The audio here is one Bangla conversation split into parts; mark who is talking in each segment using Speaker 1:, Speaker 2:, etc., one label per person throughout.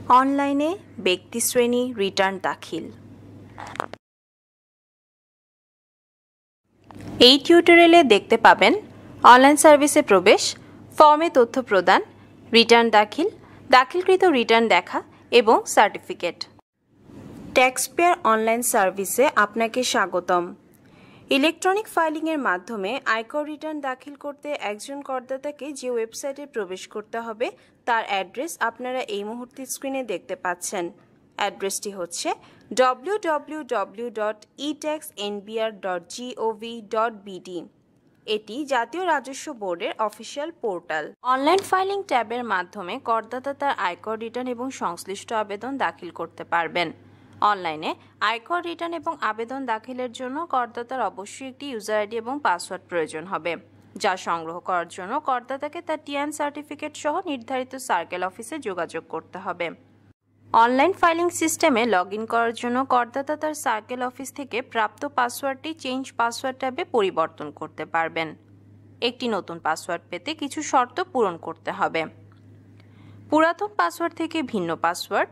Speaker 1: অনলাইনে ব্যক্তিশ্রেণী রিটার্ন দাখিল। এই টিউটোরিয়ালে দেখতে পাবেন অনলাইন সার্ভিসে প্রবেশ, ফর্মে তথ্য প্রদান, রিটার্ন দাখিল, দাখিলকৃত রিটার্ন দেখা এবং সার্টিফিকেট। ট্যাক্সপেয়ার অনলাইন সার্ভিসে আপনাকে স্বাগতম। ইলেকট্রনিক ফাইলিংয়ের মাধ্যমে আয়কর রিটার্ন দাখিল করতে একজন করদাতাকে যে ওয়েবসাইটে প্রবেশ করতে হবে তার অ্যাড্রেস আপনারা এই মুহূর্তে স্ক্রিনে দেখতে পাচ্ছেন। অ্যাড্রেসটি হচ্ছে www.etaxnbr.gov.bd। এটি জাতীয় রাজস্ব বোর্ডের অফিসিয়াল পোর্টাল। অনলাইন ফাইলিং ট্যাবের মাধ্যমে করদাতা তার আয়কর রিটার্ন এবং সংশ্লিষ্ট আবেদন দাখিল করতে পারবেন। অনলাইনে আয়কর রিটার্ন এবং আবেদন দাখিলের জন্য করদাতার অবশ্যই একটি ইউজার আইডি এবং পাসওয়ার্ড প্রয়োজন হবে, যা সংগ্রহ করার জন্য করদাতাকে তার টিএন সার্টিফিকেট সহ নির্ধারিত সার্কেল অফিসে যোগাযোগ করতে হবে। অনলাইন ফাইলিং সিস্টেমে লগ ইন করার জন্য করদাতা তার সার্কেল অফিস থেকে প্রাপ্ত পাসওয়ার্ডটি চেঞ্জ পাসওয়ার্ড ট্যাবে পরিবর্তন করতে পারবেন। একটি নতুন পাসওয়ার্ড পেতে কিছু শর্ত পূরণ করতে হবে। পুরাতন পাসওয়ার্ড থেকে ভিন্ন পাসওয়ার্ড,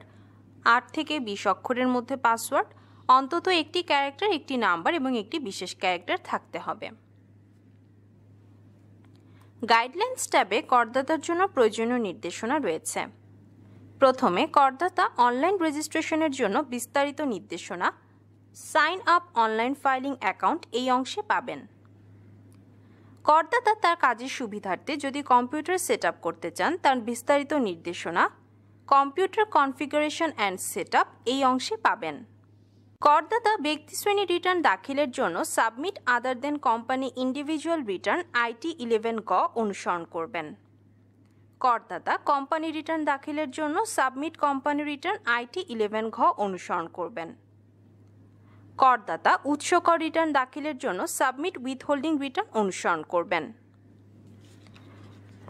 Speaker 1: 8 থেকে 20 অক্ষরের মধ্যে পাসওয়ার্ড, অন্তত একটি ক্যারেক্টার, একটি নাম্বার এবং একটি বিশেষ ক্যারেক্টার থাকতে হবে। গাইডলাইন্স ট্যাবে করদাতার জন্য প্রয়োজনীয় নির্দেশনা রয়েছে। প্রথমে করদাতা অনলাইন রেজিস্ট্রেশনের জন্য বিস্তারিত নির্দেশনা sign up online filing account এই অংশে পাবেন। করদাতা তার কাজের সুবিধার্থে যদি কম্পিউটার সেট আপ করতে চান তার বিস্তারিত নির্দেশনা computer configuration and set up এই অংশে পাবেন। করদাতা ব্যক্তিশ্রেণী রিটার্ন দাখিলের জন্য submit other than company individual return IT 11 গ অনুসরণ করবেন। করদাতা কোম্পানি রিটার্ন দাখিলের জন্য সাবমিট কোম্পানি রিটার্ন আইটি 11 ঘ অনুসরণ করবেন। করদাতা উৎসকর রিটার্ন দাখিলের জন্য সাবমিট উইথহোল্ডিং রিটার্ন অনুসরণ করবেন।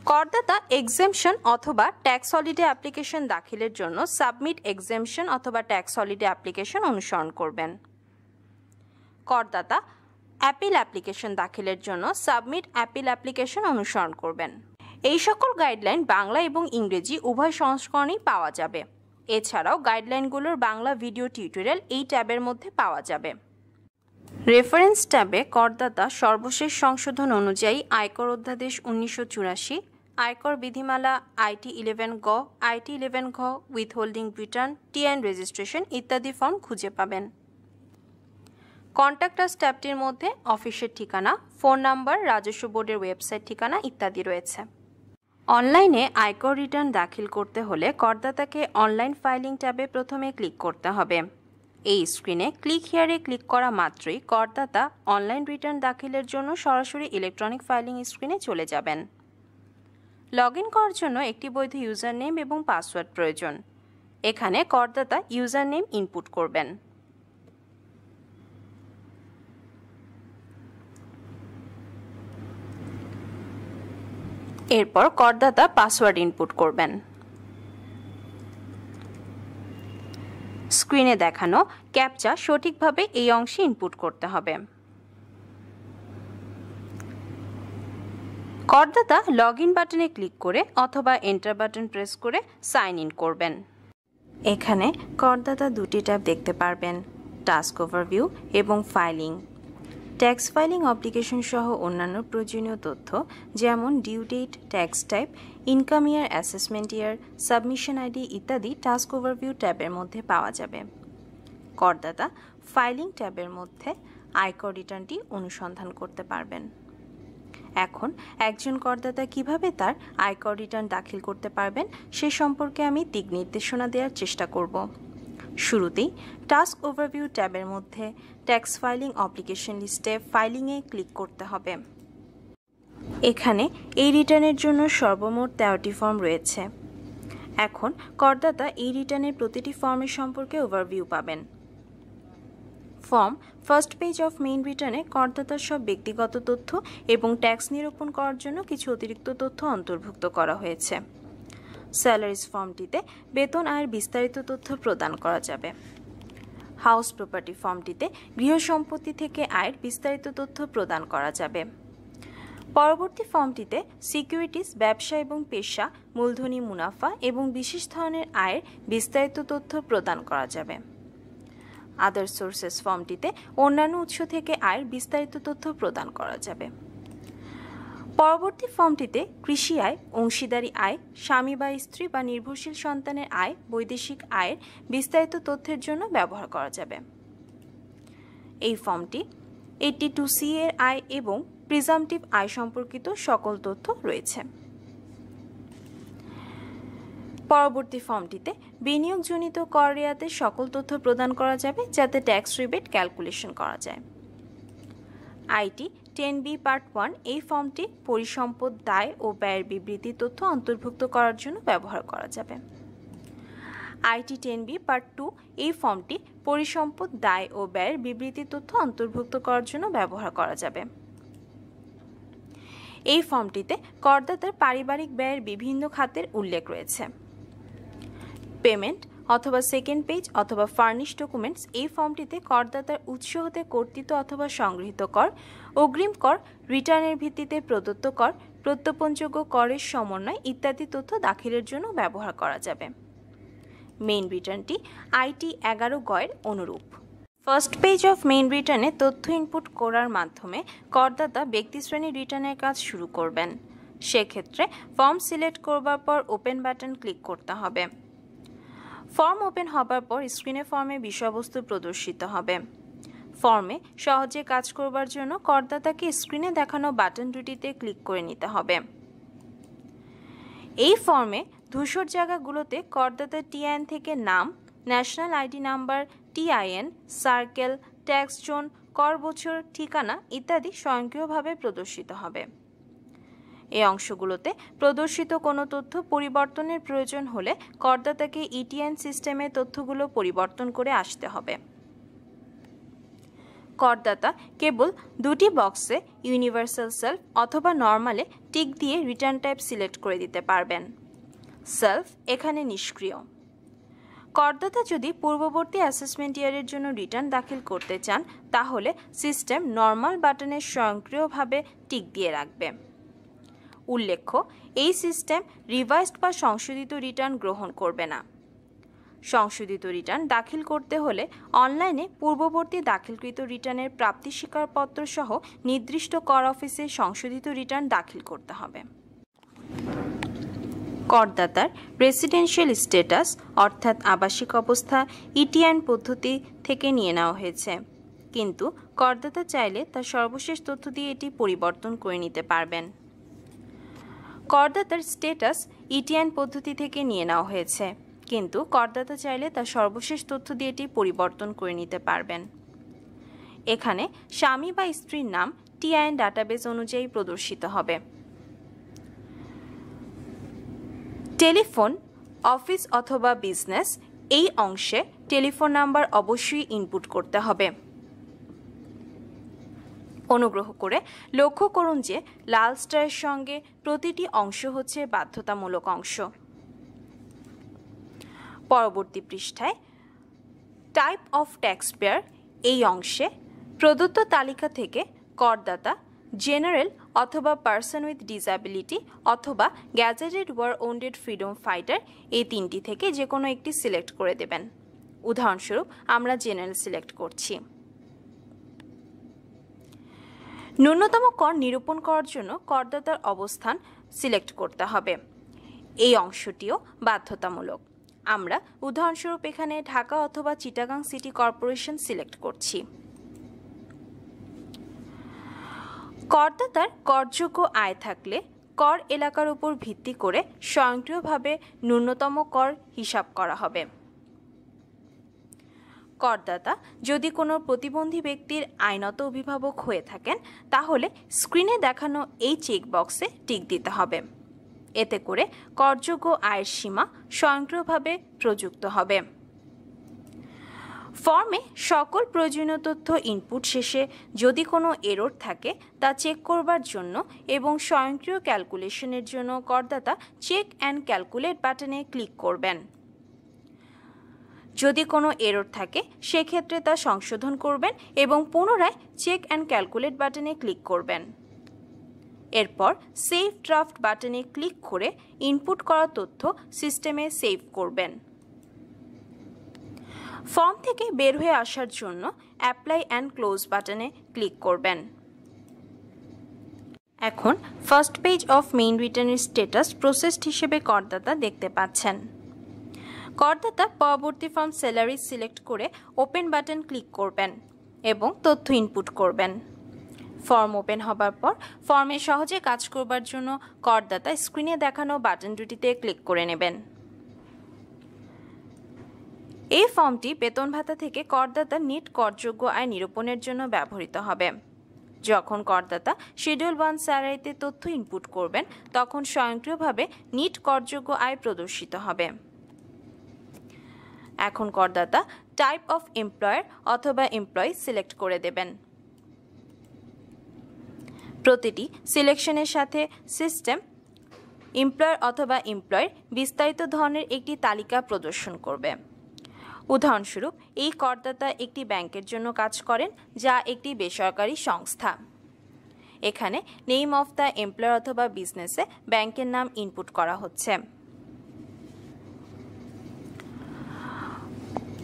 Speaker 1: করদাতা এক্সেমশন অথবা ট্যাক্স হলিডে অ্যাপ্লিকেশন দাখিলের জন্য সাবমিট এক্সেমশন অথবা ট্যাক্স হলিডে অ্যাপ্লিকেশন অনুসরণ করবেন। করদাতা অ্যাপিল অ্যাপ্লিকেশন দাখিলের জন্য সাবমিট অ্যাপিল অ্যাপ্লিকেশন অনুসরণ করবেন। এই সকল গাইডলাইন বাংলা এবং ইংরেজি উভয় সংস্করণেই পাওয়া যাবে। এছাড়াও গাইডলাইনগুলোর বাংলা ভিডিও টিউটোরিয়াল এই ট্যাবের মধ্যে পাওয়া যাবে। রেফারেন্স ট্যাবে করদাতা সর্বশেষ সংশোধন অনুযায়ী আয়কর অধ্যাদেশ 1984, আয়কর বিধিমালা আইটি 11 গ, আইটি 11 ঘ, উইথহোল্ডিং রিটার্ন, টিএন রেজিস্ট্রেশন ইত্যাদি ফর্ম খুঁজে পাবেন। কন্ট্যাক্ট আস ট্যাবটির মধ্যে অফিসের ঠিকানা, ফোন নাম্বার, রাজস্ব বোর্ডের ওয়েবসাইট ঠিকানা ইত্যাদি রয়েছে। অনলাইনে আয়কর রিটার্ন দাখিল করতে হলে করদাতাকে অনলাইন ফাইলিং ট্যাবে প্রথমে ক্লিক করতে হবে। এই স্ক্রিনে ক্লিক হিয়ারে ক্লিক করা মাত্রই করদাতা অনলাইন রিটার্ন দাখিলের জন্য সরাসরি ইলেকট্রনিক ফাইলিং স্ক্রিনে চলে যাবেন। লগ ইন করার জন্য একটি বৈধ ইউজার নেম এবং পাসওয়ার্ড প্রয়োজন। এখানে করদাতা ইউজার নেম ইনপুট করবেন। এরপর করদাতা পাসওয়ার্ড ইনপুট করবেন। স্ক্রিনে দেখানো ক্যাপচা সঠিকভাবে এই অংশে ইনপুট করতে হবে। করদাতা লগ ইন বাটনে ক্লিক করে অথবা এন্টার বাটন প্রেস করে সাইন ইন করবেন। এখানে করদাতা দুটি ট্যাব দেখতে পারবেন, টাস্ক ওভারভিউ এবং ফাইলিং। ট্যাক্স ফাইলিং অ্যাপ্লিকেশন সহ অন্যান্য প্রয়োজনীয় তথ্য যেমন due date, tax type, income year, assessment year, submission ID ইত্যাদি টাস্ক ওভারভিউ ট্যাবের মধ্যে পাওয়া যাবে। করদাতা ফাইলিং ট্যাবের মধ্যে আয়কর রিটার্নটি অনুসন্ধান করতে পারবেন। এখন একজন করদাতা কিভাবে তার আয়কর রিটার্ন দাখিল করতে পারবেন সে সম্পর্কে আমি দিক নির্দেশনা দেওয়ার চেষ্টা করব। শুরুতেই টাস্ক ওভারভিউ ট্যাবের মধ্যে ট্যাক্স ফাইলিং অ্যাপ্লিকেশন লিস্টে ফাইলিংয়ে ক্লিক করতে হবে। এখানে এই রিটার্নের জন্য সর্বমোট 13টি ফর্ম রয়েছে। এখন করদাতা এই রিটার্নের প্রতিটি ফর্মের সম্পর্কে ওভারভিউ পাবেন। Form first page of main রিটার্নে করদাতার সব ব্যক্তিগত তথ্য এবং ট্যাক্স নিরূপণ করার জন্য কিছু অতিরিক্ত তথ্য অন্তর্ভুক্ত করা হয়েছে। স্যালারিজ ফর্মটিতে বেতন আয়ের বিস্তারিত তথ্য প্রদান করা যাবে। হাউস প্রপার্টি ফর্মটিতে গৃহ সম্পত্তি থেকে আয়ের বিস্তারিত তথ্য প্রদান করা যাবে। পরবর্তী ফর্মটিতে সিকিউরিটিজ, ব্যবসা এবং পেশা, মূলধনী মুনাফা এবং বিশেষ ধরনের আয়ের বিস্তারিত তথ্য প্রদান করা যাবে। আদার সোর্সেস ফর্মটিতে অন্যান্য উৎস থেকে আয়ের বিস্তারিত তথ্য প্রদান করা যাবে। পরবর্তী ফর্মটিতে কৃষি আয়, অংশীদারি আয়, স্বামী বা স্ত্রী বা নির্ভরশীল সন্তানের আয়, বৈদেশিক আয়ের বিস্তারিত তথ্যের জন্য ব্যবহার করা যাবে। এই ফর্মটি 82C এর আয় এবং প্রিজাম্পটিভ আয় সম্পর্কিত সকল তথ্য রয়েছে। পরবর্তী ফর্মটিতে বিনিয়োগজনিত কর রেয়াতের সকল তথ্য প্রদান করা যাবে যাতে ট্যাক্স রিবেট ক্যালকুলেশন করা যায়। আইটি 10B পার্ট 1 এই ফর্মটি পরিসম্পদ, দায় ও ব্যয়ের বিবৃতি তথ্য অন্তর্ভুক্ত করার জন্য ব্যবহার করা যাবে। আইটি 10B পার্ট 2 এই ফর্মটি পরিসম্পদ, দায় ও ব্যয়ের বিবৃতি তথ্য অন্তর্ভুক্ত করার জন্য ব্যবহার করা যাবে। এই ফর্মটিতে করদাতার পারিবারিক ব্যয়ের বিভিন্ন খাতের উল্লেখ রয়েছে। পেমেন্ট অথবা সেকেন্ড পেজ অথবা ফার্নিশ ডকুমেন্টস এই ফর্মটিতে করদাতার উৎস হতে কর্তৃত অথবা সংগৃহীত কর, অগ্রিম কর, রিটার্নের ভিত্তিতে প্রদত্ত কর, প্রত্যর্পণযোগ্য করের সমন্বয় ইত্যাদি তথ্য দাখিলের জন্য ব্যবহার করা যাবে। মেইন রিটার্নটি আইটি 11 এর অনুরূপ। ফার্স্ট পেজ অফ মেইন রিটার্নে তথ্য ইনপুট করার মাধ্যমে করদাতা ব্যক্তিশ্রেণীর রিটার্নের কাজ শুরু করবেন। সেক্ষেত্রে ফর্ম সিলেক্ট করবার পর ওপেন বাটন ক্লিক করতে হবে। ফর্ম ওপেন হবার পর স্ক্রিনে ফর্মের বিষয়বস্তু প্রদর্শিত হবে। ফর্মে সহজে কাজ করবার জন্য করদাতাকে স্ক্রিনে দেখানো বাটন দুটিতে ক্লিক করে নিতে হবে। এই ফর্মে ধূসর জায়গাগুলোতে করদাতার টিআইএন থেকে নাম, national ID number, TIN, circle, tax zone, কর বছর, ঠিকানা ইত্যাদি স্বয়ংক্রিয়ভাবে প্রদর্শিত হবে। এই অংশগুলোতে প্রদর্শিত কোনো তথ্য পরিবর্তনের প্রয়োজন হলে করদাতাকে ইটিএন সিস্টেমে তথ্যগুলো পরিবর্তন করে আসতে হবে। করদাতা কেবল দুটি বক্সে ইউনিভার্সাল সেলফ অথবা নর্মালে টিক দিয়ে রিটার্ন টাইপ সিলেক্ট করে দিতে পারবেন। সেলফ এখানে নিষ্ক্রিয়। করদাতা যদি পূর্ববর্তী অ্যাসেসমেন্ট ইয়ারের জন্য রিটার্ন দাখিল করতে চান তাহলে সিস্টেম নর্মাল বাটনে স্বয়ংক্রিয়ভাবে টিক দিয়ে রাখবে। উল্লেখ্য, এই সিস্টেম রিভাইজড বা সংশোধিত রিটার্ন গ্রহণ করবে না। সংশোধিত রিটার্ন দাখিল করতে হলে অনলাইনে পূর্ববর্তী দাখিলকৃত রিটার্নের প্রাপ্তি স্বীকারপত্র সহ নির্দিষ্ট কর অফিসে সংশোধিত রিটার্ন দাখিল করতে হবে। করদাতার রেসিডেন্সিয়াল স্ট্যাটাস অর্থাৎ আবাসিক অবস্থা ইটিএন পদ্ধতি থেকে নিয়ে নেওয়া হয়েছে, কিন্তু করদাতা চাইলে তার সর্বশেষ তথ্য দিয়ে এটি পরিবর্তন করে নিতে পারবেন। করদাতার স্ট্যাটাস ইটিএন পদ্ধতি থেকে নিয়ে নেওয়া হয়েছে, কিন্তু করদাতা চাইলে তার সর্বশেষ তথ্য দিয়ে এটি পরিবর্তন করে নিতে পারবেন। এখানে স্বামী বা স্ত্রীর নাম টিআইএন ডাটাবেস অনুযায়ী প্রদর্শিত হবে। টেলিফোন, অফিস অথবা বিজনেস এই অংশে টেলিফোন নাম্বার অবশ্যই ইনপুট করতে হবে। অনুগ্রহ করে লক্ষ্য করুন যে লাল স্টারের সঙ্গে প্রতিটি অংশ হচ্ছে বাধ্যতামূলক অংশ। পরবর্তী পৃষ্ঠায় টাইপ অফ ট্যাক্স পেয়ার এই অংশে প্রদত্ত তালিকা থেকে করদাতা জেনারেল অথবা পার্সন উইথ ডিসএবিলিটি অথবা gazetted war wounded freedom fighter এই তিনটি থেকে যে কোনো একটি সিলেক্ট করে দেবেন। উদাহরণস্বরূপ আমরা জেনারেল সিলেক্ট করছি। ন্যূনতম কর নিরূপণ করার জন্য করদাতার অবস্থান সিলেক্ট করতে হবে। এই অংশটিও বাধ্যতামূলক। আমরা উদাহরণস্বরূপ এখানে ঢাকা অথবা চিটাগাং সিটি কর্পোরেশন সিলেক্ট করছি। করদাতার করযোগ্য আয় থাকলে কর এলাকার উপর ভিত্তি করে স্বয়ংক্রিয়ভাবে ন্যূনতম কর হিসাব করা হবে। করদাতা যদি কোনো প্রতিবন্ধী ব্যক্তির আইনত অভিভাবক হয়ে থাকেন তাহলে স্ক্রিনে দেখানো এই চেকবক্সে টিক দিতে হবে। এতে করে করযোগ্য আয়ের সীমা স্বয়ংক্রিয়ভাবে প্রযুক্ত হবে। ফর্মে সকল প্রয়োজনীয় তথ্য ইনপুট শেষে যদি কোনো এরর থাকে তা চেক করবার জন্য এবং স্বয়ংক্রিয় ক্যালকুলেশনের জন্য করদাতা চেক অ্যান্ড ক্যালকুলেট বাটনে ক্লিক করবেন। যদি কোনো এরর থাকে সেক্ষেত্রে তা সংশোধন করবেন এবং পুনরায় চেক অ্যান্ড ক্যালকুলেট বাটনে ক্লিক করবেন। এরপর সেভ ড্রাফট বাটনে ক্লিক করে ইনপুট করা তথ্য সিস্টেমে সেভ করবেন। ফর্ম থেকে বের হয়ে আসার জন্য অ্যাপ্লাই অ্যান্ড ক্লোজ বাটনে ক্লিক করবেন। এখন ফার্স্ট পেজ অফ মেইন রিটার্নের স্ট্যাটাস প্রসেসড হিসেবে করদাতা দেখতে পাচ্ছেন। করদাতা পরবর্তী ফর্ম স্যালারি সিলেক্ট করে ওপেন বাটন ক্লিক করবেন এবং তথ্য ইনপুট করবেন। ফর্ম ওপেন হবার পর ফর্মে সহজে কাজ করবার জন্য করদাতা স্ক্রিনে দেখানো বাটন দুটিতে ক্লিক করে নেবেন। এই ফর্মটি বেতন ভাতা থেকে করদাতা নেট করযোগ্য আয় নিরূপণের জন্য ব্যবহৃত হবে। যখন করদাতা শিডিউল 1 স্যালারিতে তথ্য ইনপুট করবেন তখন স্বয়ংক্রিয়ভাবে নেট করযোগ্য আয় প্রদর্শিত হবে। এখন করদাতা টাইপ অফ এমপ্লয়ার অথবা এমপ্লয়ি সিলেক্ট করে দেবেন। প্রতিটি সিলেকশনের সাথে সিস্টেম এমপ্লয়ার অথবা এমপ্লয়ের বিস্তারিত ধরনের একটি তালিকা প্রদর্শন করবে। উদাহরণস্বরূপ এই করদাতা একটি ব্যাংকের জন্য কাজ করেন যা একটি বেসরকারি সংস্থা। এখানে নেম অফ দ্য এমপ্লয়ার অথবা বিজনেসে ব্যাংকের নাম ইনপুট করা হচ্ছে।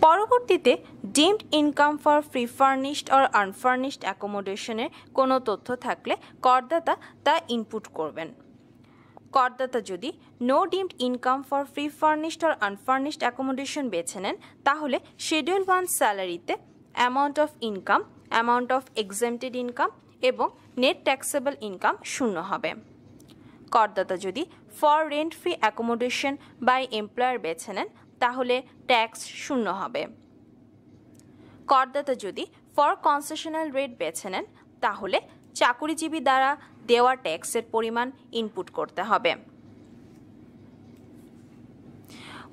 Speaker 1: পরবর্তীতে deemed income for free furnished or unfurnished অ্যাকোমোডেশনের কোনো তথ্য থাকলে করদাতা তা ইনপুট করবেন। করদাতা যদি no deemed income for free furnished or unfurnished accommodation বেছে নেন তাহলে শিডিউল 1 স্যালারিতে amount of income, amount of exempted income এবং নেট ট্যাক্সেবল ইনকাম শূন্য হবে। করদাতা যদি for rent free accommodation by employer বেছে নেন তাহলে ট্যাক্স শূন্য হবে। করদাতা যদি ফর কনসেশনাল রেট বেছে নেন তাহলে চাকুরিজীবী দ্বারা দেওয়া ট্যাক্সের পরিমাণ ইনপুট করতে হবে।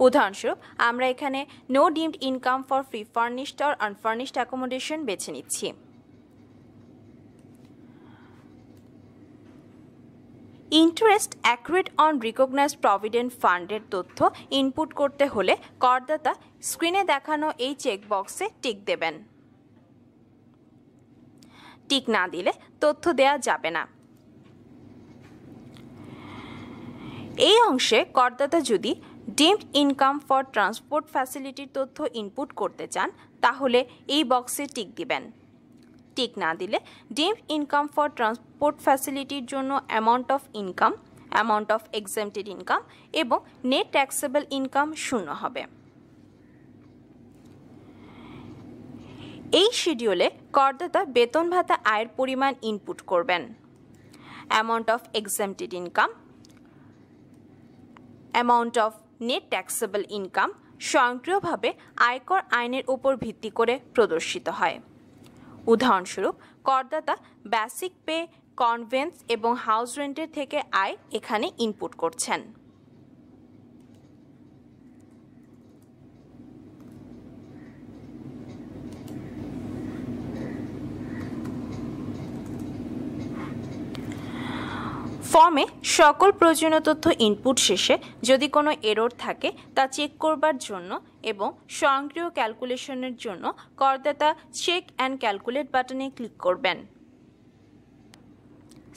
Speaker 1: উদাহরণস্বরূপ আমরা এখানে no deemed income for free furnished or unfurnished accommodation বেছে নিচ্ছি। Interest accrued on recognized provident ফান্ডের তথ্য ইনপুট করতে হলে করদাতা স্ক্রিনে দেখানো এই চেকবক্সে টিক দেবেন। টিক না দিলে তথ্য দেয়া যাবে না। এই অংশে করদাতা যদি ডিমড ইনকাম ফর ট্রান্সপোর্ট ফ্যাসিলিটির তথ্য ইনপুট করতে চান তাহলে এই বক্সে টিক দিবেন। টিক না দিলে ডিমড ইনকাম ফর ট্রান্সপোর্ট ফ্যাসিলিটির জন্য amount of income, amount of exempted income এবং নেট ট্যাক্সেবল ইনকাম শূন্য হবে। এই শিডিউলে করদাতা বেতন ভাতা আয়ের পরিমাণ ইনপুট করবেন। Amount of exempted income, amount of net taxable income স্বয়ংক্রিয়ভাবে আয়কর আইনের উপর ভিত্তি করে প্রদর্শিত হয়। উদাহরণস্বরূপ করদাতা বেসিক পে, কনভেন্স এবং হাউস রেন্টের থেকে আয় এখানে ইনপুট করছেন। ফর্মে সকল প্রয়োজনীয় তথ্য ইনপুট শেষে যদি কোনো এরর থাকে তা চেক করবার জন্য এবং স্বয়ংক্রিয় ক্যালকুলেশনের জন্য করদাতা চেক অ্যান্ড ক্যালকুলেট বাটনে ক্লিক করবেন।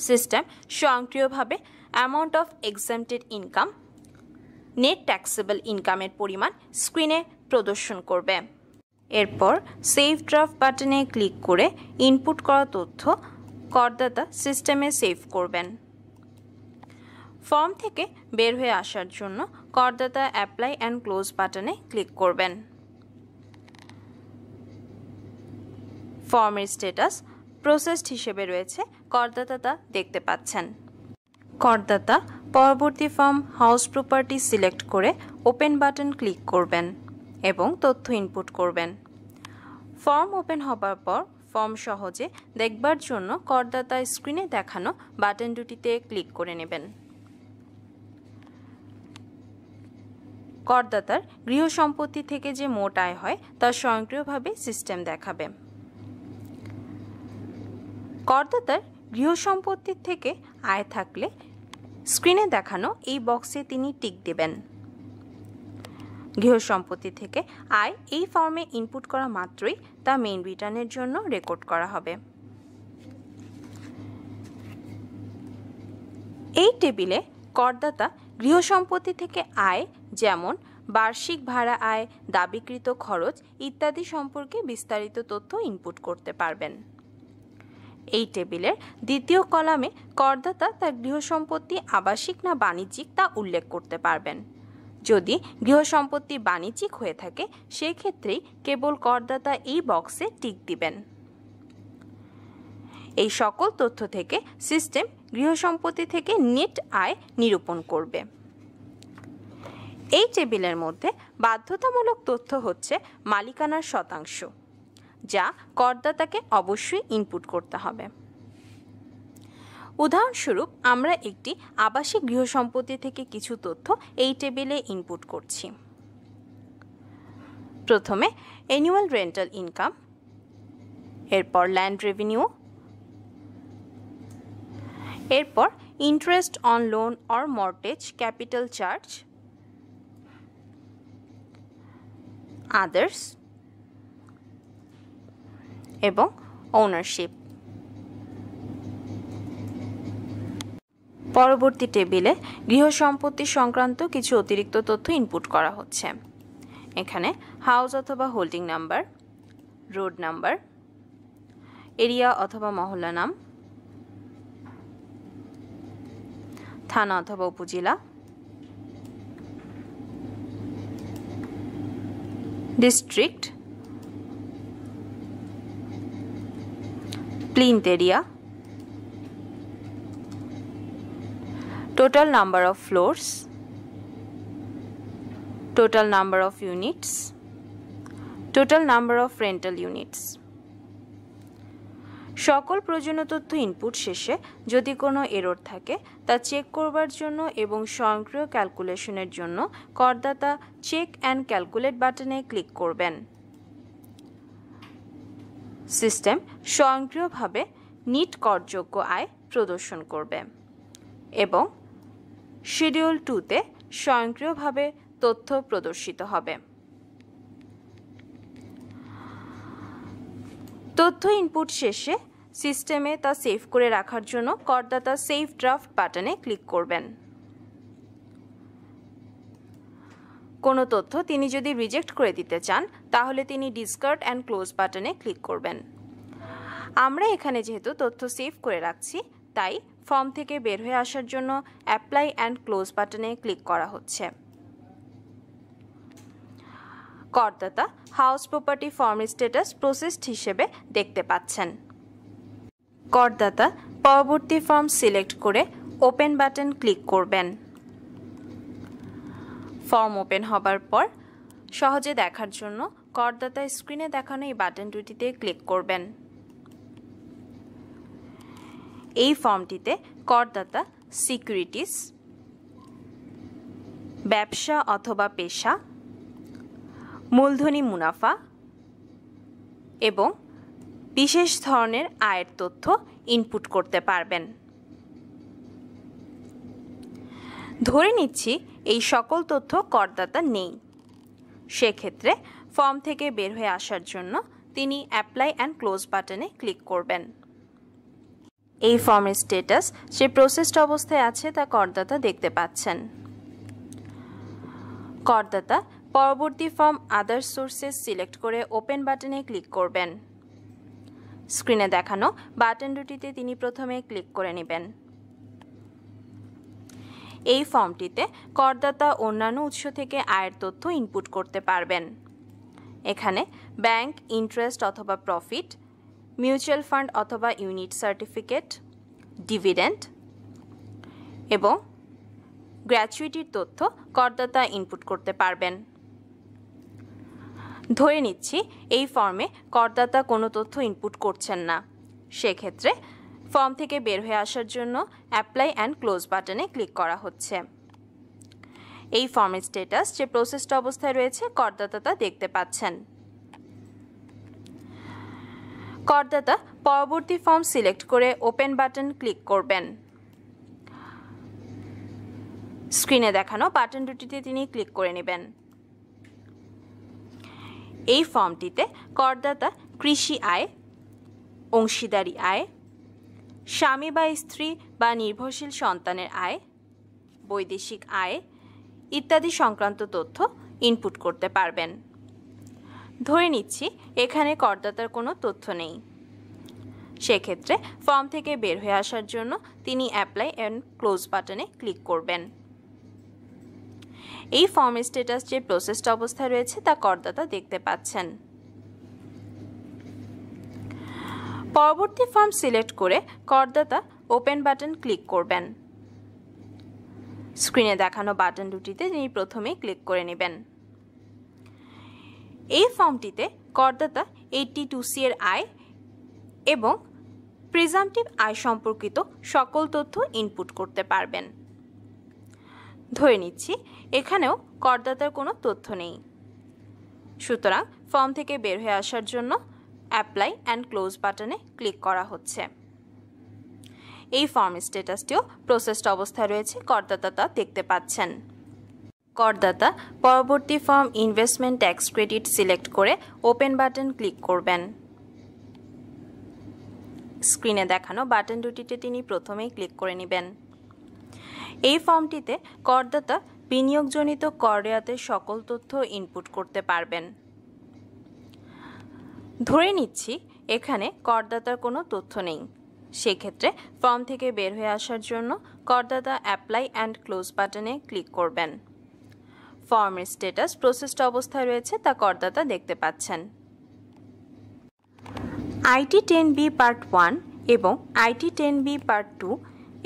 Speaker 1: সিস্টেম স্বয়ংক্রিয়ভাবে amount of exempted income, net taxable ইনকামের পরিমাণ স্ক্রিনে প্রদর্শন করবে। এরপর সেভ ড্রাফট বাটনে ক্লিক করে ইনপুট করা তথ্য করদাতা সিস্টেমে সেভ করবেন। ফর্ম থেকে বের হয়ে আসার জন্য করদাতা অ্যাপ্লাই অ্যান্ড ক্লোজ বাটনে ক্লিক করবেন। ফর্মের স্ট্যাটাস প্রসেসড হিসেবে রয়েছে, করদাতা তা দেখতে পাচ্ছেন। করদাতা পরবর্তী ফর্ম হাউস প্রপার্টি সিলেক্ট করে ওপেন বাটন ক্লিক করবেন এবং তথ্য ইনপুট করবেন। ফর্ম ওপেন হবার পর ফর্ম সহজে দেখবার জন্য করদাতা স্ক্রিনে দেখানো বাটন দুটিতে ক্লিক করে নেবেন। করদাতার গৃহ সম্পত্তি থেকে যে মোট আয় হয় তা স্বয়ংক্রিয়ভাবে সিস্টেম দেখাবে। করদাতার গৃহ সম্পত্তির থেকে আয় থাকলে স্ক্রিনে দেখানো এই বক্সে তিনি টিক দেবেন। গৃহ সম্পত্তি থেকে আয় এই ফর্মে ইনপুট করা মাত্রই তা মেইন রিটার্নের জন্য রেকর্ড করা হবে। এই টেবিলে করদাতা গৃহসম্পত্তি থেকে আয় যেমন বার্ষিক ভাড়া আয়, দাবিকৃত খরচ ইত্যাদি সম্পর্কে বিস্তারিত তথ্য ইনপুট করতে পারবেন। এই টেবিলের দ্বিতীয় কলামে করদাতা তার গৃহসম্পত্তি আবাসিক না বাণিজ্যিক তা উল্লেখ করতে পারবেন। যদি গৃহসম্পত্তি বাণিজ্যিক হয়ে থাকে সেক্ষেত্রেই কেবল করদাতা এই বক্সে টিক দিবেন। এই সকল তথ্য থেকে সিস্টেম গৃহসম্পত্তি থেকে নেট আয় নিরূপণ করবে। এই টেবিলের মধ্যে বাধ্যতামূলক তথ্য হচ্ছে মালিকানার শতাংশ, যা করদাতাকে অবশ্যই ইনপুট করতে হবে। উদাহরণস্বরূপ আমরা একটি আবাসিক গৃহসম্পত্তি থেকে কিছু তথ্য এই টেবিলে ইনপুট করছি। প্রথমে অ্যানুয়াল রেন্টাল ইনকাম, এরপর ল্যান্ড রেভিনিউ, এরপর interest on loan or mortgage capital charge, others এবং ওনারশিপ। পরবর্তী টেবিলে গৃহসম্পত্তি সংক্রান্ত কিছু অতিরিক্ত তথ্য ইনপুট করা হচ্ছে। এখানে হাউস অথবা holding number, road number, area অথবা মহল্লা নাম, থানা অথবা উপজেলা, district, plinth area, total number of floors, total number of units, total number of rental units। সকল প্রয়োজনীয় তথ্য ইনপুট শেষে যদি কোনো এরর থাকে তা চেক করবার জন্য এবং স্বয়ংক্রিয় ক্যালকুলেশনের জন্য করদাতা চেক অ্যান্ড ক্যালকুলেট বাটনে ক্লিক করবেন। সিস্টেম স্বয়ংক্রিয়ভাবে নিট করযোগ্য আয় প্রদর্শন করবে এবং শিডিউল 2-তে স্বয়ংক্রিয়ভাবে তথ্য প্রদর্শিত হবে। তথ্য ইনপুট শেষে সিস্টেমে তা সেভ করে রাখার জন্য করদাতা সেভ ড্রাফট বাটনে ক্লিক করবেন। কোনো তথ্য তিনি যদি রিজেক্ট করে দিতে চান তাহলে তিনি ডিসকার্ড অ্যান্ড ক্লোজ বাটনে ক্লিক করবেন। আমরা এখানে যেহেতু তথ্য সেভ করে রাখছি তাই ফর্ম থেকে বের হয়ে আসার জন্য অ্যাপ্লাই অ্যান্ড ক্লোজ বাটনে ক্লিক করা হচ্ছে। করদাতা হাউস প্রপার্টি ফর্মের স্ট্যাটাস প্রসেসড হিসেবে দেখতে পাচ্ছেন। করদাতা পরবর্তী ফর্ম সিলেক্ট করে ওপেন বাটন ক্লিক করবেন। ফর্ম ওপেন হবার পর সহজে দেখার জন্য করদাতা স্ক্রিনে দেখানো এই বাটন দুটিতে ক্লিক করবেন। এই ফর্মটিতে করদাতা সিকিউরিটিজ, ব্যবসা অথবা পেশা, মূলধনী মুনাফা এবং বিশেষ ধরনের আয়ের তথ্য ইনপুট করতে পারবেন। ধরে নিচ্ছি এই সকল তথ্য করদাতা নেই, সেক্ষেত্রে ফর্ম থেকে বের হয়ে আসার জন্য তিনি অ্যাপ্লাই অ্যান্ড ক্লোজ বাটনে ক্লিক করবেন। এই ফর্মের স্ট্যাটাস যে প্রসেসড অবস্থায় আছে তা করদাতা দেখতে পাচ্ছেন। করদাতা পরবর্তী ফর্ম আদার সোর্সেস সিলেক্ট করে ওপেন বাটনে ক্লিক করবেন। স্ক্রিনে দেখানো বাটন দুটিতে তিনি প্রথমে ক্লিক করে নেবেন। এই ফর্মটিতে করদাতা অন্যান্য উৎস থেকে আয়ের তথ্য ইনপুট করতে পারবেন। এখানে ব্যাংক ইন্টারেস্ট অথবা প্রফিট, মিউচুয়াল ফান্ড অথবা ইউনিট সার্টিফিকেট, ডিভিডেন্ড এবং গ্র্যাচুইটির তথ্য করদাতা ইনপুট করতে পারবেন। ধরে নিচ্ছি এই ফর্মে করদাতা কোনো তথ্য ইনপুট করছেন না, সেক্ষেত্রে ফর্ম থেকে বের হয়ে আসার জন্য অ্যাপ্লাই অ্যান্ড ক্লোজ বাটনে ক্লিক করা হচ্ছে। এই ফর্মের স্ট্যাটাস যে প্রসেসড অবস্থায় রয়েছে করদাতা তা দেখতে পাচ্ছেন। করদাতা পরবর্তী ফর্ম সিলেক্ট করে ওপেন বাটন ক্লিক করবেন। স্ক্রিনে দেখানো বাটন দুটিতে তিনি ক্লিক করে নেবেন। এই ফর্মটিতে করদাতা কৃষি আয়, অংশীদারি আয়, স্বামী বা স্ত্রী বা নির্ভরশীল সন্তানের আয়, বৈদেশিক আয় ইত্যাদি সংক্রান্ত তথ্য ইনপুট করতে পারবেন। ধরে নিচ্ছি এখানে করদাতার কোনো তথ্য নেই। সেক্ষেত্রে ফর্ম থেকে বের হয়ে আসার জন্য তিনি অ্যাপ্লাই অ্যান্ড ক্লোজ বাটনে ক্লিক করবেন। এই ফর্মের স্ট্যাটাস যে প্রসেসড অবস্থায় রয়েছে তা করদাতা দেখতে পাচ্ছেন। পরবর্তী ফর্ম সিলেক্ট করে করদাতা ওপেন বাটন ক্লিক করবেন। স্ক্রিনে দেখানো বাটন দুটিতে তিনি প্রথমেই ক্লিক করে নেবেন। এই ফর্মটিতে করদাতা 82C এর আয় এবং প্রিজাম্পটিভ আয় সম্পর্কিত সকল তথ্য ইনপুট করতে পারবেন। ধরে নিচ্ছি এখানেও করদাতার কোনো তথ্য নেই। সুতরাং ফর্ম থেকে বের হয়ে আসার জন্য অ্যাপ্লাই অ্যান্ড ক্লোজ বাটনে ক্লিক করা হচ্ছে। এই ফর্ম স্ট্যাটাসটিও প্রসেসড অবস্থায় রয়েছে, করদাতা তা দেখতে পাচ্ছেন। করদাতা পরবর্তী form investment tax credit select করে ওপেন বাটন ক্লিক করবেন। স্ক্রিনে দেখানো বাটন দুটিতে তিনি প্রথমেই ক্লিক করে নেবেন। এই ফর্মটিতে করদাতা বিনিয়োগজনিত কর রেয়াতের সকল তথ্য ইনপুট করতে পারবেন। ধরে নিচ্ছি এখানে করদাতার কোনো তথ্য নেই। সেক্ষেত্রে ফর্ম থেকে বের হয়ে আসার জন্য করদাতা অ্যাপ্লাই অ্যান্ড ক্লোজ বাটনে ক্লিক করবেন। ফর্মের স্ট্যাটাস প্রসেসড অবস্থায় রয়েছে তা করদাতা দেখতে পাচ্ছেন। আইটি 10B পার্ট 1 এবং আইটি 10B পার্ট 2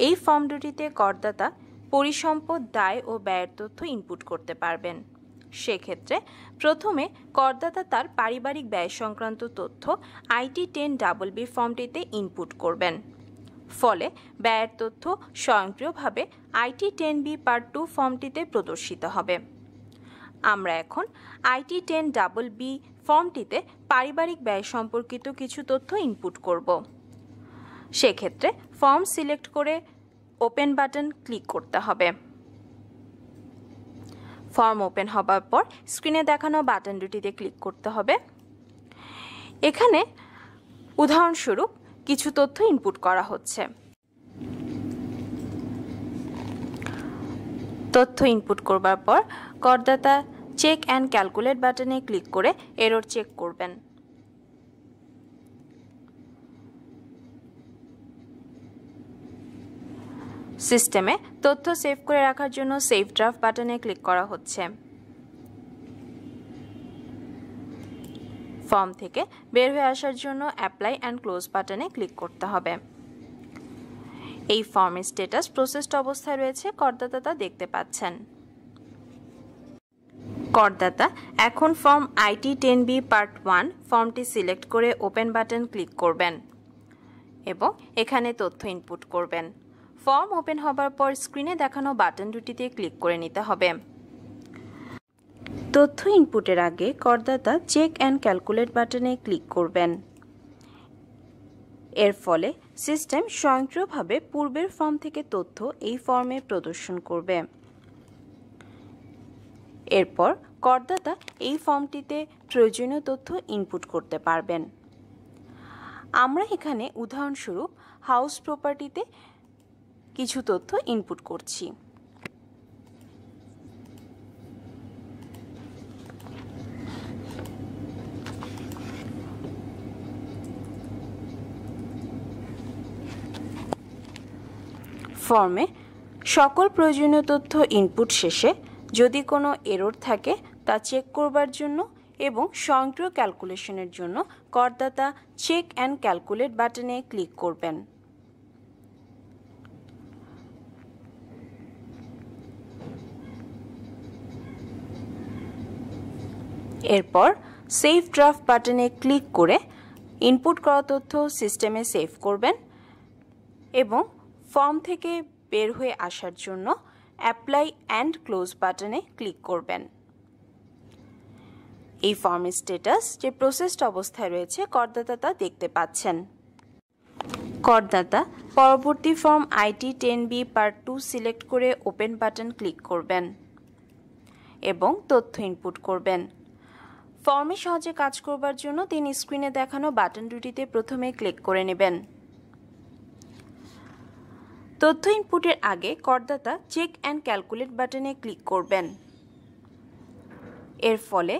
Speaker 1: এই ফর্ম দুটিতে করদাতা পরিসম্পদ দায় ও ব্যয়ের তথ্য ইনপুট করতে পারবেন। সেক্ষেত্রে প্রথমে করদাতা তার পারিবারিক ব্যয় সংক্রান্ত তথ্য আইটি 10BB ফর্মটিতে ইনপুট করবেন। ফলে ব্যয়ের তথ্য স্বয়ংক্রিয়ভাবে আইটি 10B পার্ট 2 ফর্মটিতে প্রদর্শিত হবে। আমরা এখন আইটি 10BB ফর্মটিতে পারিবারিক ব্যয় সম্পর্কিত কিছু তথ্য ইনপুট করব। সেক্ষেত্রে ফর্ম সিলেক্ট করে ওপেন বাটন ক্লিক করতে হবে। ফর্ম ওপেন হবার পর স্ক্রিনে দেখানো বাটন দুটিতে ক্লিক করতে হবে। এখানে উদাহরণস্বরূপ কিছু তথ্য ইনপুট করা হচ্ছে। তথ্য ইনপুট করবার পর করদাতা চেক অ্যান্ড ক্যালকুলেট বাটনে ক্লিক করে এরর চেক করবেন। সিস্টেমে তথ্য সেভ করে রাখার জন্য সেভ ড্রাফট বাটনে ক্লিক করা হচ্ছে। ফর্ম থেকে বের হয়ে আসার জন্য অ্যাপ্লাই অ্যান্ড ক্লোজ বাটনে ক্লিক করতে হবে। এই ফর্মের স্ট্যাটাস প্রসেসড অবস্থায় রয়েছে, করদাতা তা দেখতে পাচ্ছেন। করদাতা এখন ফর্ম আইটি 10B পার্ট 1 ফর্মটি সিলেক্ট করে ওপেন বাটন ক্লিক করবেন এবং এখানে তথ্য ইনপুট করবেন। ফর্ম ওপেন হবার পর স্ক্রিনে দেখানো বাটন দুটিতে ক্লিক করে নিতে হবে। তথ্য ইনপুটের আগে করদাতা চেক অ্যান্ড ক্যালকুলেট বাটনে ক্লিক করবেন। এর ফলে সিস্টেম স্বয়ংক্রিয়ভাবে পূর্বের ফর্ম থেকে তথ্য এই ফর্মে প্রদর্শন করবে। এরপর করদাতা এই ফর্মটিতে প্রয়োজনীয় তথ্য ইনপুট করতে পারবেন। আমরা এখানে উদাহরণস্বরূপ হাউস প্রপার্টিতে কিছু তথ্য ইনপুট করছি। ফর্মে সকল প্রয়োজনীয় তথ্য ইনপুট শেষে যদি কোনো এরর থাকে তা চেক করবার জন্য এবং স্বয়ংক্রিয় ক্যালকুলেশনের জন্য করদাতা চেক অ্যান্ড ক্যালকুলেট বাটনে ক্লিক করবেন। এরপর সেভ ড্রাফট বাটনে ক্লিক করে ইনপুট করা তথ্য সিস্টেমে সেভ করবেন এবং ফর্ম থেকে বের হয়ে আসার জন্য অ্যাপ্লাই অ্যান্ড ক্লোজ বাটনে ক্লিক করবেন। এই ফর্মের স্ট্যাটাস যে প্রসেসড অবস্থায় রয়েছে, করদাতা তা দেখতে পাচ্ছেন। করদাতা পরবর্তী form IT 10B part 2 select করে ওপেন বাটন ক্লিক করবেন এবং তথ্য ইনপুট করবেন। ফর্মে সহজে কাজ করবার জন্য তিনি স্ক্রিনে দেখানো বাটন দুটিতে প্রথমে ক্লিক করে নেবেন। তথ্য ইনপুটের আগে করদাতা চেক অ্যান্ড ক্যালকুলেট বাটনে ক্লিক করবেন। এর ফলে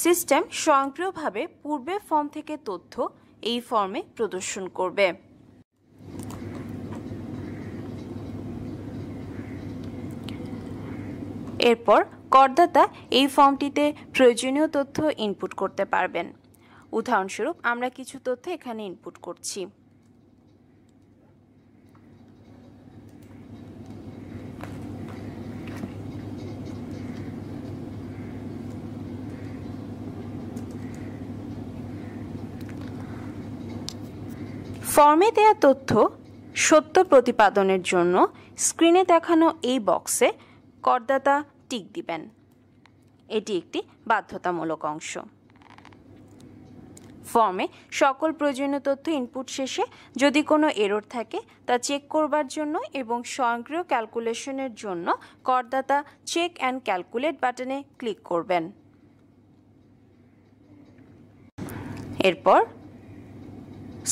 Speaker 1: সিস্টেম স্বয়ংক্রিয়ভাবে পূর্বে ফর্ম থেকে তথ্য এই ফর্মে প্রদর্শন করবে। এরপর করদাতা এই ফর্মটিতে প্রয়োজনীয় তথ্য ইনপুট করতে পারবেন। উদাহরণস্বরূপ আমরা কিছু তথ্য এখানে ইনপুট করছি। ফর্মে দেয়া তথ্য সত্য প্রতিপাদনের জন্য স্ক্রিনে দেখানো এই বক্সে করদাতা টিক দিবেন। এটি একটি বাধ্যতামূলক অংশ। ফর্মে সকল প্রয়োজনীয় তথ্য ইনপুট শেষে যদি কোনো এরর থাকে তা চেক করবার জন্য এবং স্বয়ংক্রিয় ক্যালকুলেশনের জন্য করদাতা চেক অ্যান্ড ক্যালকুলেট বাটনে ক্লিক করবেন। এরপর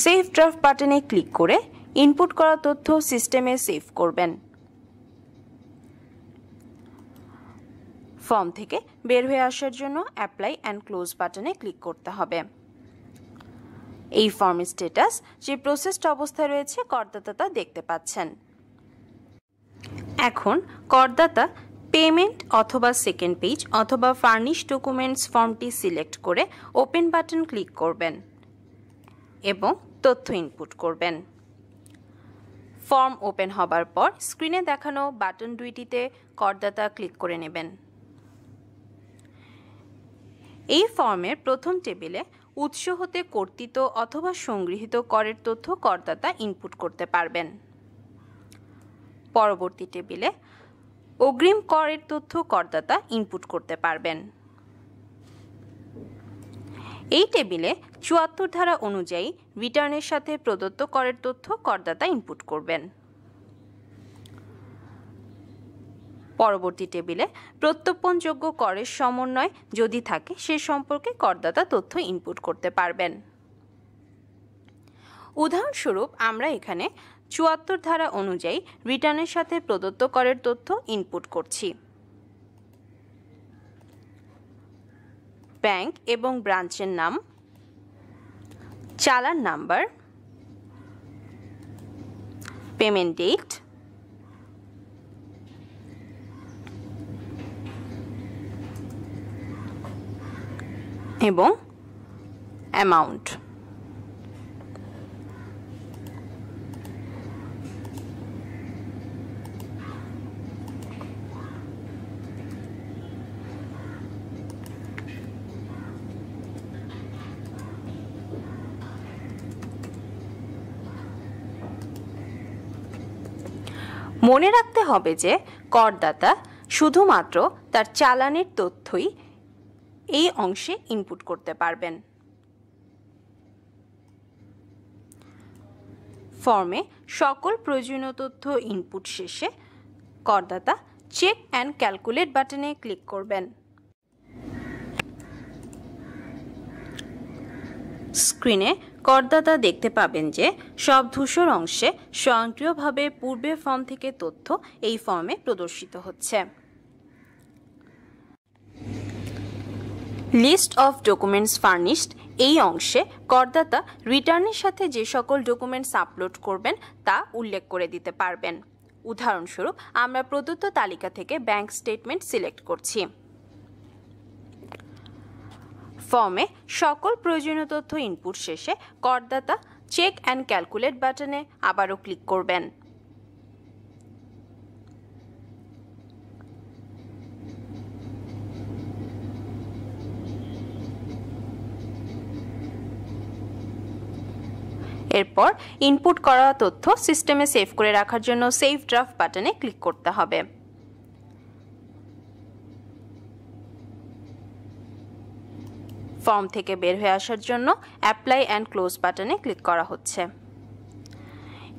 Speaker 1: সেভ ড্রাফট বাটনে ক্লিক করে ইনপুট করা তথ্য সিস্টেমে সেভ করবেন। ফর্ম থেকে বের হয়ে আসার জন্য অ্যাপ্লাই অ্যান্ড ক্লোজ বাটনে ক্লিক করতে হবে। এই ফর্মের স্ট্যাটাস যে প্রসেসড অবস্থায় রয়েছে করদাতা তা দেখতে পাচ্ছেন। এখন করদাতা পেমেন্ট অথবা সেকেন্ড পেজ অথবা ফার্নিশ ডকুমেন্টস ফর্মটি সিলেক্ট করে ওপেন বাটন ক্লিক করবেন এবং তথ্য ইনপুট করবেন। ফর্ম ওপেন হবার পর স্ক্রিনে দেখানো বাটন দুইটিতে করদাতা ক্লিক করে নেবেন। এই ফর্মের প্রথম টেবিলে উৎস হতে কর্তৃত অথবা সংগৃহীত করের তথ্য করদাতা ইনপুট করতে পারবেন। পরবর্তী টেবিলে অগ্রিম করের তথ্য করদাতা ইনপুট করতে পারবেন। এই টেবিলে ৭৪ ধারা অনুযায়ী রিটার্নের সাথে প্রদত্ত করের তথ্য করদাতা ইনপুট করবেন। পরবর্তী টেবিলে প্রত্যর্পণযোগ্য করের সমন্বয় যদি থাকে সে সম্পর্কে করদাতা তথ্য ইনপুট করতে পারবেন। উদাহরণস্বরূপ আমরা এখানে ৭৪ ধারা অনুযায়ী রিটার্নের সাথে প্রদত্ত করের তথ্য ইনপুট করছি। ব্যাংক এবং ব্রাঞ্চের নাম, চালান নাম্বার, পেমেন্ট ডেট, এবং অ্যামাউন্ট। মনে রাখতে হবে যে করদাতা শুধুমাত্র তার চালানের তথ্যই এই অংশে ইনপুট করতে পারবেন। ফর্মে সকল প্রয়োজনীয় তথ্য ইনপুট শেষে করদাতা চেক অ্যান্ড ক্যালকুলেট বাটনে ক্লিক করবেন। স্ক্রিনে করদাতা দেখতে পাবেন যে সব ধূসর অংশে স্বয়ংক্রিয়ভাবে পূর্বের ফর্ম থেকে তথ্য এই ফর্মে প্রদর্শিত হচ্ছে। লিস্ট অফ ডকুমেন্টস ফার্নিশড এই অংশে করদাতা রিটার্নের সাথে যে সকল ডকুমেন্টস আপলোড করবেন তা উল্লেখ করে দিতে পারবেন। উদাহরণস্বরূপ আমরা প্রদত্ত তালিকা থেকে ব্যাংক স্টেটমেন্ট সিলেক্ট করছি। ফর্মে সকল প্রয়োজনীয় তথ্য ইনপুট শেষে করদাতা চেক অ্যান্ড ক্যালকুলেট বাটনে আবারও ক্লিক করবেন। এরপর ইনপুট করা তথ্য সিস্টেমে সেভ করে রাখার জন্য সেভ ড্রাফট বাটনে ক্লিক করতে হবে। ফর্ম থেকে বের হয়ে আসার জন্য অ্যাপ্লাই অ্যান্ড ক্লোজ বাটনে ক্লিক করা হচ্ছে।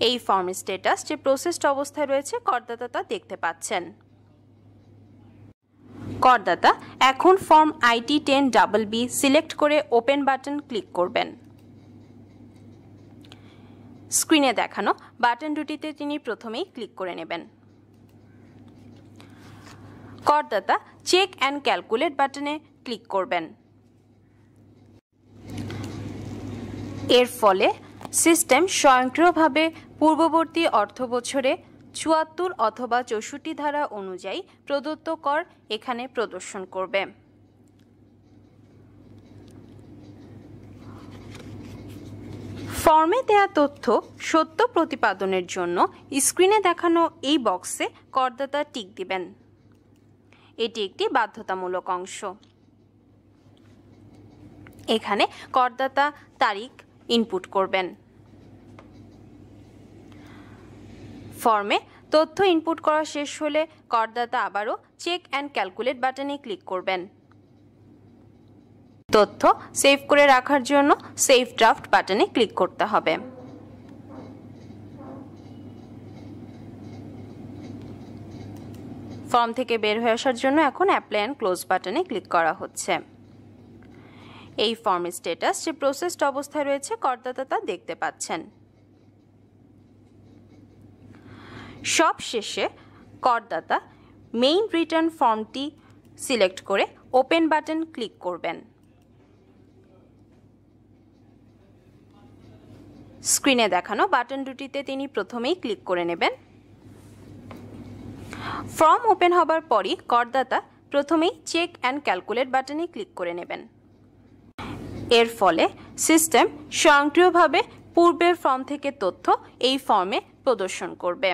Speaker 1: এই ফর্মের স্ট্যাটাস যে প্রসেসড অবস্থায় রয়েছে করদাতা তা দেখতে পাচ্ছেন। করদাতা এখন ফর্ম IT10BB সিলেক্ট করে ওপেন বাটন ক্লিক করবেন। স্ক্রিনে দেখানো বাটন দুটিতে তিনি প্রথমেই ক্লিক করে নেবেন। করদাতা চেক অ্যান্ড ক্যালকুলেট বাটনে ক্লিক করবেন। এর ফলে সিস্টেম স্বয়ংক্রিয়ভাবে পূর্ববর্তী অর্থবছরে ৭৪ অথবা ৬৪ ধারা অনুযায়ী প্রদত্ত কর এখানে প্রদর্শন করবে। ফর্মে দেয়া তথ্য সত্য প্রতিপাদনের জন্য স্ক্রিনে দেখানো এই বক্সে করদাতা টিক দিবেন। এটি একটি বাধ্যতামূলক অংশ। এখানে করদাতা তারিখ ইনপুট করবেন। ফর্মে তথ্য ইনপুট করা শেষ হলে করদাতা আবারও চেক অ্যান্ড ক্যালকুলেট বাটনে ক্লিক করবেন। তথ্য সেভ করে রাখার জন্য সেভ ড্রাফট বাটনে ক্লিক করতে হবে। ফর্ম থেকে বের হয়ে আসার জন্য এখন অ্যাপ্লাই অ্যান্ড ক্লোজ বাটনে ক্লিক করা হচ্ছে। এই ফর্মের স্ট্যাটাস যে প্রসেসড অবস্থায় রয়েছে করদাতা তা দেখতে পাচ্ছেন। সব শেষে করদাতা মেইন রিটার্ন ফর্মটি সিলেক্ট করে ওপেন বাটন ক্লিক করবেন। স্ক্রিনে দেখানো বাটন দুটিতে তিনি প্রথমেই ক্লিক করে নেবেন। ফর্ম ওপেন হবার পরই করদাতা প্রথমেই চেক অ্যান্ড ক্যালকুলেট বাটনে ক্লিক করে নেবেন। এর ফলে সিস্টেম স্বয়ংক্রিয়ভাবে পূর্বের ফর্ম থেকে তথ্য এই ফর্মে প্রদর্শন করবে।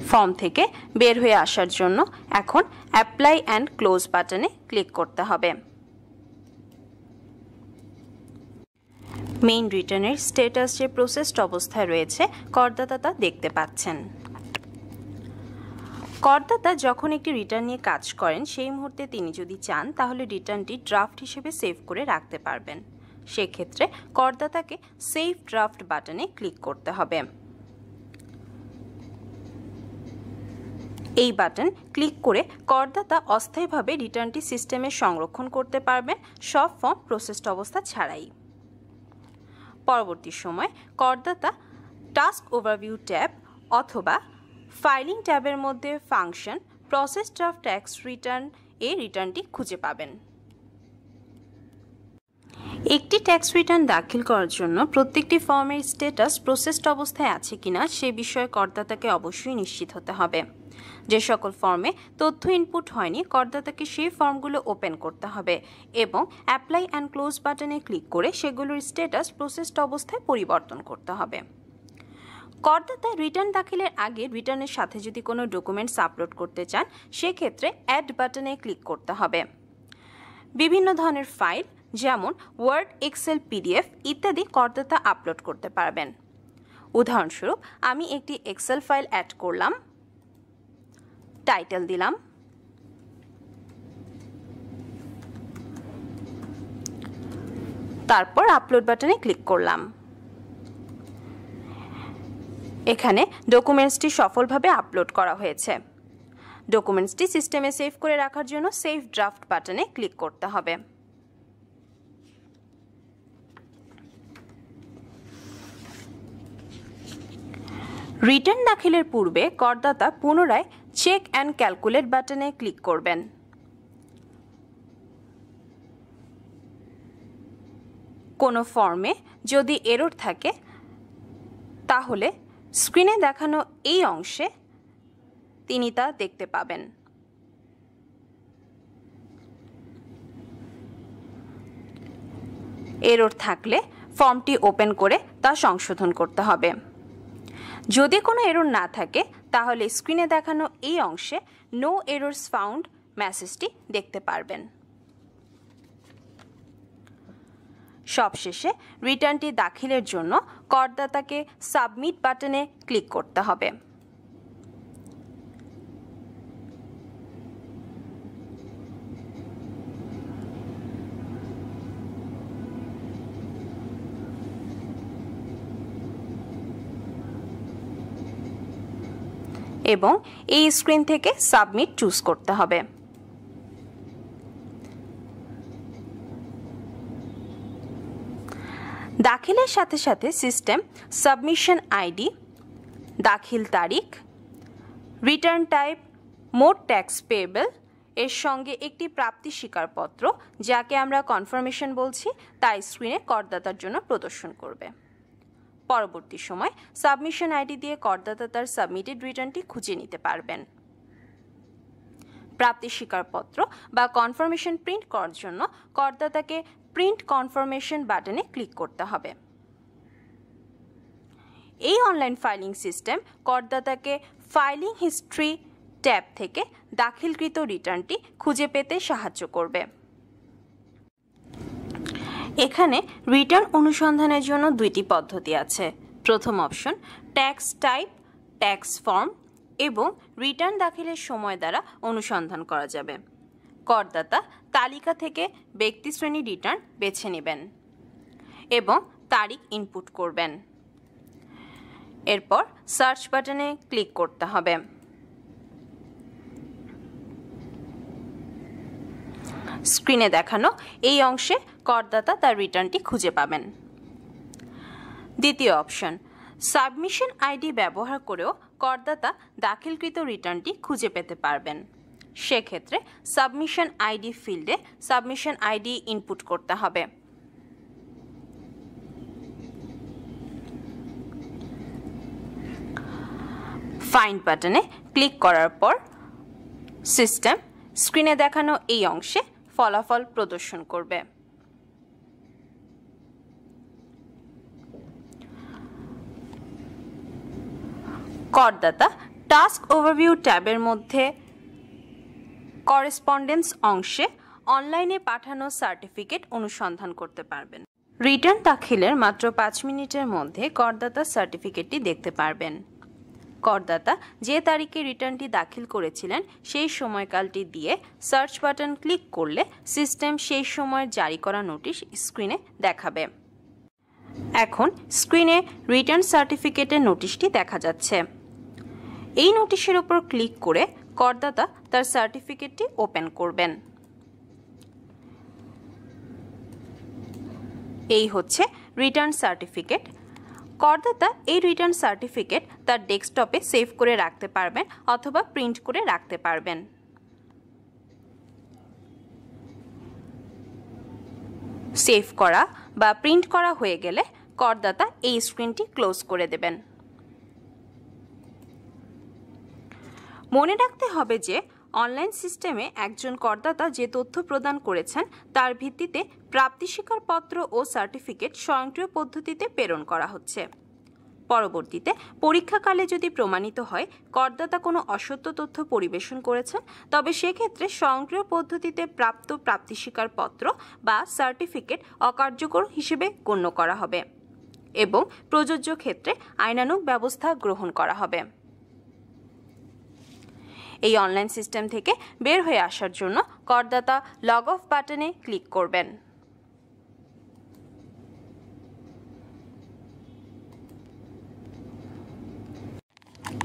Speaker 1: ফর্ম থেকে বের হয়ে আসার জন্য এখন অ্যাপ্লাই অ্যান্ড ক্লোজ বাটনে ক্লিক করতে হবে। মেইন রিটার্নের স্ট্যাটাস যে প্রসেসড অবস্থায় রয়েছে করদাতা তা দেখতে পাচ্ছেন। করদাতা যখন একটি রিটার্ন নিয়ে কাজ করেন সেই মুহূর্তে তিনি যদি চান তাহলে রিটার্নটি ড্রাফট হিসেবে সেভ করে রাখতে পারবেন। সেক্ষেত্রে করদাতাকে সেভ ড্রাফট বাটনে ক্লিক করতে হবে। এই বাটন ক্লিক করে করদাতা অস্থায়ীভাবে রিটার্নটি সিস্টেমে সংরক্ষণ করতে পারবেন, সব ফর্ম প্রসেসড অবস্থা ছাড়াই। পরবর্তী সময় করদাতা টাস্ক ওভারভিউ ট্যাব অথবা ফাইলিং ট্যাবের মধ্যে function process draft tax return এই রিটার্নটি খুঁজে পাবেন। একটি ট্যাক্স রিটার্ন দাখিল করার জন্য প্রত্যেকটি ফর্মের স্ট্যাটাস প্রসেসড অবস্থায় আছে কিনা সে বিষয়ে করদাতাকে অবশ্যই নিশ্চিত হতে হবে। যে সকল ফর্মে তথ্য ইনপুট হয়নি করদাতাকে সেই ফর্মগুলো ওপেন করতে হবে এবং অ্যাপ্লাই অ্যান্ড ক্লোজ বাটনে ক্লিক করে সেগুলোর স্ট্যাটাস প্রসেসড অবস্থায় পরিবর্তন করতে হবে। করদাতা রিটার্ন দাখিলের আগে রিটার্নের সাথে যদি কোনো ডকুমেন্টস আপলোড করতে চান সেক্ষেত্রে অ্যাড বাটনে ক্লিক করতে হবে। বিভিন্ন ধরনের ফাইল যেমন ওয়ার্ড, এক্সেল, পিডিএফ ইত্যাদি করদাতা আপলোড করতে পারবেন। উদাহরণস্বরূপ আমি একটি এক্সেল ফাইল অ্যাড করলাম, টাইটেল দিলাম, তারপর আপলোড বাটনে ক্লিক করলাম। এখানে ডকুমেন্টসটি সফলভাবে আপলোড করা হয়েছে। ডকুমেন্টসটি সিস্টেমে সেভ করে রাখার জন্য সেভ ড্রাফট বাটনে ক্লিক করতে হবে। রিটার্ন দাখিলের পূর্বে করদাতা পুনরায় চেক অ্যান্ড ক্যালকুলেট বাটনে ক্লিক করবেন। কোনো ফর্মে যদি এরর থাকে তাহলে স্ক্রিনে দেখানো এই অংশে তিনি তা দেখতে পাবেন। এরর থাকলে ফর্মটি ওপেন করে তা সংশোধন করতে হবে। যদি কোনো এরর না থাকে তাহলে স্ক্রিনে দেখানো এই অংশে নো এরর্স ফাউন্ড মেসেজটি দেখতে পারবেন। সবশেষে রিটার্নটি দাখিলের জন্য করদাতাকে সাবমিট বাটনে ক্লিক করতে হবে। এবং এই স্ক্রিন থেকে সাবমিট চুজ করতে হবে। দাখিলের সাথে সাথে সিস্টেম সাবমিশন আইডি, দাখিল তারিখ, রিটার্ন টাইপ, মোট ট্যাক্স পেয়েবল এর সঙ্গে একটি প্রাপ্তি স্বীকারপত্র, যাকে আমরা কনফার্মেশন বলছি, তা স্ক্রিনে করদাতার জন্য প্রদর্শন করবে। পরবর্তী সময় সাবমিশন আইডি দিয়ে করদাতা তার সাবমিটেড রিটার্নটি খুঁজে নিতে পারবেন। প্রাপ্তি স্বীকারপত্র বা কনফার্মেশন প্রিন্ট করার জন্য করদাতাকে প্রিন্ট কনফার্মেশন বাটনে ক্লিক করতে হবে। এই অনলাইন ফাইলিং সিস্টেম করদাতাকে ফাইলিং হিস্ট্রি ট্যাব থেকে দাখিলকৃত রিটার্নটি খুঁজে পেতে সাহায্য করবে। এখানে রিটার্ন অনুসন্ধানের জন্য দুইটি পদ্ধতি আছে। প্রথম option tax type, tax form এবং রিটার্ন দাখিলের সময় দ্বারা অনুসন্ধান করা যাবে। করদাতা তালিকা থেকে ব্যক্তিশ্রেণী রিটার্ন বেছে নেবেন এবং তারিখ ইনপুট করবেন। এরপর সার্চ বাটনে ক্লিক করতে হবে। স্ক্রিনে দেখানো এই অংশে করদাতা তার রিটার্নটি খুঁজে পাবেন। দ্বিতীয় অপশন সাবমিশন আইডি ব্যবহার করেও করদাতা দাখিলকৃত রিটার্নটি খুঁজে পেতে পারবেন। সেক্ষেত্রে সাবমিশন আইডি ফিল্ডে সাবমিশন আইডি ইনপুট করতে হবে। ফাইন্ড বাটনে ক্লিক করার পর সিস্টেম স্ক্রিনে দেখানো এই অংশে ফলাফল প্রদর্শন করবে। করদাতা টাস্ক ওভারভিউ ট্যাবের মধ্যে করেসপন্ডেন্স অংশে অনলাইনে পাঠানো সার্টিফিকেট অনুসন্ধান করতে পারবেন। রিটার্ন দাখিলের মাত্র 5 মিনিটের মধ্যে করদাতা সার্টিফিকেটটি দেখতে পারবেন। করদাতা যে তারিখে রিটার্নটি দাখিল করেছিলেন সেই সময়কালটি দিয়ে সার্চ বাটন ক্লিক করলে সিস্টেম সেই সময়ের জারি করা নোটিশ স্ক্রিনে দেখাবে। এখন স্ক্রিনে রিটার্ন সার্টিফিকেটের নোটিশটি দেখা যাচ্ছে। এই নোটিশের উপর ক্লিক করে করদাতা তার সার্টিফিকেটটি ওপেন করবেন। এই হচ্ছে রিটার্ন সার্টিফিকেট। করদাতা এই রিটার্ন সার্টিফিকেট তার ডেস্কটপে সেভ করে রাখতে পারবেন অথবা প্রিন্ট করে রাখতে পারবেন। সেভ করা বা প্রিন্ট করা হয়ে গেলে করদাতা এই স্ক্রিনটি ক্লোজ করে দেবেন। মনে রাখতে হবে যে অনলাইন সিস্টেমে একজন করদাতা যে তথ্য প্রদান করেছেন তার ভিত্তিতে প্রাপ্তি স্বীকারপত্র ও সার্টিফিকেট স্বয়ংক্রিয় পদ্ধতিতে প্রেরণ করা হচ্ছে। পরবর্তীতে পরীক্ষাকালে যদি প্রমাণিত হয় করদাতা কোনো অসত্য তথ্য পরিবেশন করেছেন, তবে সেক্ষেত্রে স্বয়ংক্রিয় পদ্ধতিতে প্রাপ্ত প্রাপ্তি স্বীকারপত্র বা সার্টিফিকেট অকার্যকর হিসেবে গণ্য করা হবে এবং প্রযোজ্য ক্ষেত্রে আইনানুগ ব্যবস্থা গ্রহণ করা হবে। এই অনলাইন সিস্টেম থেকে বের হয়ে আসার জন্য করদাতা লগ অফ বাটনে ক্লিক করবেন।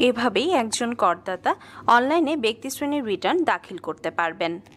Speaker 1: এভাবেই একজন করদাতা অনলাইনে ব্যক্তিশ্রেণীর রিটার্ন দাখিল করতে পারবেন।